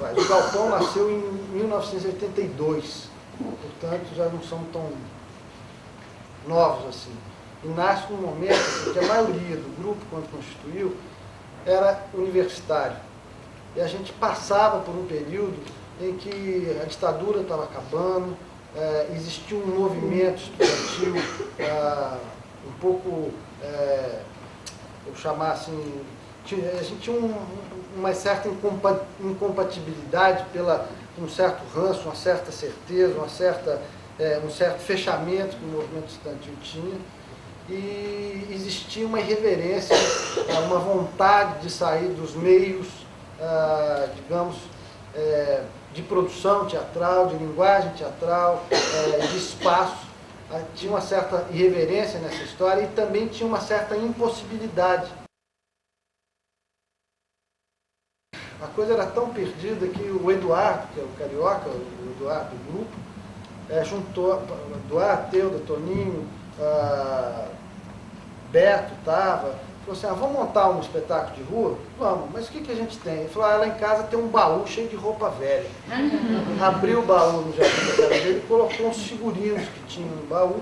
faz. O Galpão nasceu em 1982, portanto já não somos tão novos assim. E nasce num momento assim, que a maioria do grupo, quando constituiu, era universitário. E a gente passava por um período em que a ditadura estava acabando, existia um movimento estudantil um pouco, vou chamar assim, a gente tinha uma certa incompatibilidade um certo ranço, uma certa certeza, um certo fechamento que o movimento estudantil tinha, e existia uma irreverência, uma vontade de sair dos meios, digamos, de produção teatral, de linguagem teatral, de espaço. Tinha uma certa irreverência nessa história e também tinha uma certa impossibilidade. A coisa era tão perdida que o Eduardo, que é o carioca, o Eduardo do grupo, juntou Eduardo, Teuda, Toninho, Beto estava, falou assim, vamos montar um espetáculo de rua? Vamos, mas o que a gente tem? Ele falou, lá em casa tem um baú cheio de roupa velha. Abriu o baú no jardim da casa dele e colocou uns figurinos que tinha no baú,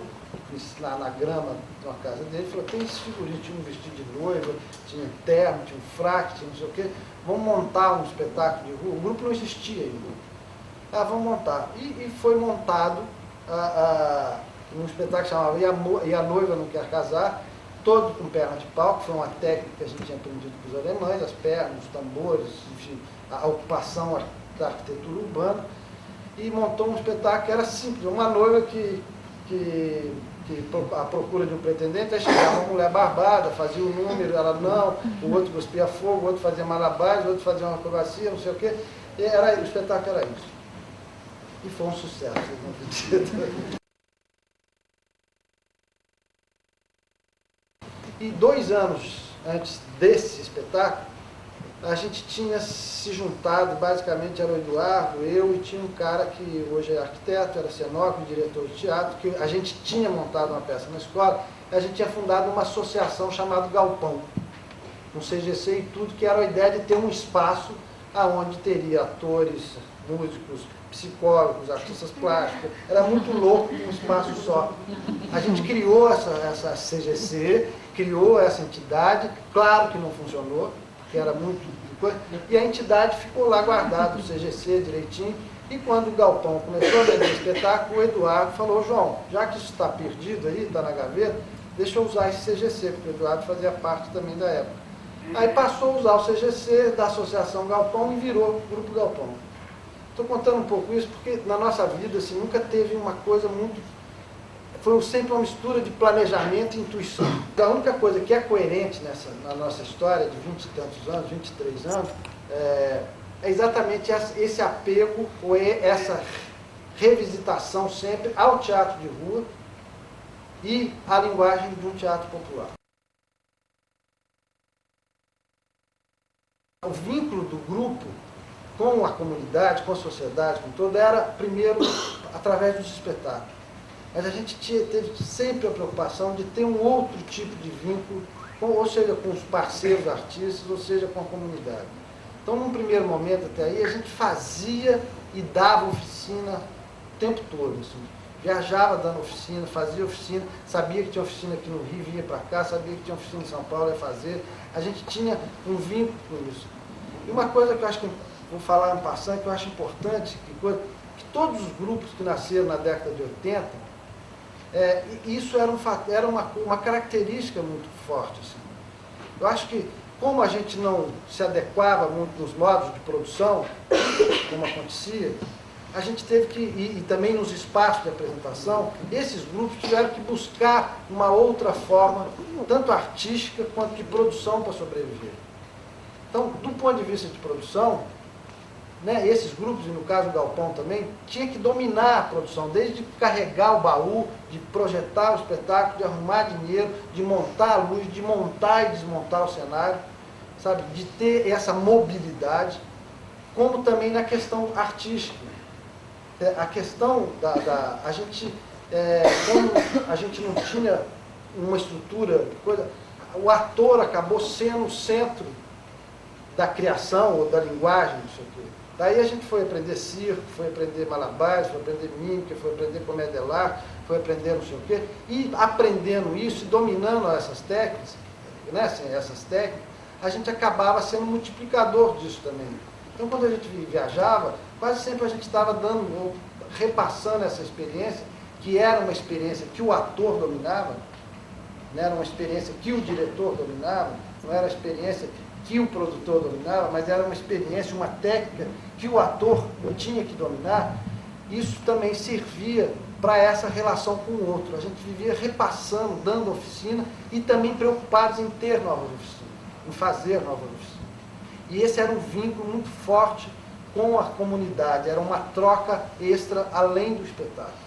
na grama de uma casa dele, falou, tem esses figurinos, tinha um vestido de noiva, tinha um terno, tinha um fraque, tinha não sei o quê, vamos montar um espetáculo de rua. O grupo não existia ainda. Vamos montar. E foi montado um espetáculo chamado E a Noiva Não Quer Casar, todo com perna de pau, que foi uma técnica que a gente tinha aprendido com os alemães, as pernas, os tambores, enfim, a ocupação da arquitetura urbana, e montou um espetáculo que era simples, uma noiva que à procura de um pretendente, aí chegava uma mulher barbada, fazia um número, ela não, o outro cuspia fogo, o outro fazia malabares, o outro fazia uma acrobacia, não sei o quê, e o espetáculo era isso. E foi um sucesso, vocês não acreditam. E 2 anos antes desse espetáculo, a gente tinha se juntado, basicamente era o Eduardo, eu, e tinha um cara que hoje é arquiteto, era cenógrafo, diretor de teatro, que a gente tinha montado uma peça na escola, e a gente tinha fundado uma associação chamada Galpão, um CGC e tudo, que era a ideia de ter um espaço onde teria atores, músicos, psicólogos, artistas plásticos, era muito louco um espaço só. A gente criou essa CGC, criou essa entidade, claro que não funcionou, porque era muito coisa, e a entidade ficou lá guardada, o CGC direitinho, e quando o Galpão começou a vender espetáculo, o Eduardo falou, João, já que isso está perdido aí, está na gaveta, deixa eu usar esse CGC, porque o Eduardo fazia parte também da época. Aí passou a usar o CGC da Associação Galpão e virou o Grupo Galpão. Estou contando um pouco isso porque na nossa vida assim, nunca teve uma coisa muito... Foi sempre uma mistura de planejamento e intuição. A única coisa que é coerente na nossa história de 20 e tantos anos, 23 anos, é exatamente esse apego ou essa revisitação sempre ao teatro de rua e à linguagem de um teatro popular. O vínculo do grupo com a comunidade, com a sociedade, com todo, era primeiro através dos espetáculos. Mas a gente teve sempre a preocupação de ter um outro tipo de vínculo, ou seja, com os parceiros artistas, ou seja, com a comunidade. Então, num primeiro momento até aí, a gente fazia e dava oficina o tempo todo. Assim. Viajava dando oficina, fazia oficina, sabia que tinha oficina aqui no Rio, vinha para cá, sabia que tinha oficina em São Paulo, ia fazer. A gente tinha um vínculo com isso. E uma coisa que eu acho que, vou falar em passando, que eu acho importante, que todos os grupos que nasceram na década de 80, isso era uma característica muito forte. Assim. Eu acho que, como a gente não se adequava muito nos modos de produção, como acontecia, a gente teve que, e também nos espaços de apresentação, esses grupos tiveram que buscar uma outra forma, tanto artística quanto de produção para sobreviver. Então, do ponto de vista de produção, né, esses grupos, e no caso do Galpão também, tinha que dominar a produção, desde carregar o baú, de projetar o espetáculo, de arrumar dinheiro, de montar a luz, de montar e desmontar o cenário, sabe, de ter essa mobilidade, como também na questão artística. A questão a gente, como a gente não tinha uma estrutura, o ator acabou sendo o centro da criação ou da linguagem, não sei o quê. Daí a gente foi aprender circo, foi aprender malabares, foi aprender mímica, foi aprender comédia dell'arte, foi aprender não sei o quê. E aprendendo isso e dominando essas técnicas, né, assim, a gente acabava sendo multiplicador disso também. Então, quando a gente viajava, quase sempre a gente estava dando, repassando essa experiência, que era uma experiência que o ator dominava, não era uma experiência que o diretor dominava, não era uma experiência que o produtor dominava, mas era uma experiência, uma técnica que o ator tinha que dominar. Isso também servia para essa relação com o outro. A gente vivia repassando, dando oficina e também preocupados em ter novas oficinas, em fazer novas oficinas. E esse era um vínculo muito forte com a comunidade, era uma troca extra além do espetáculo.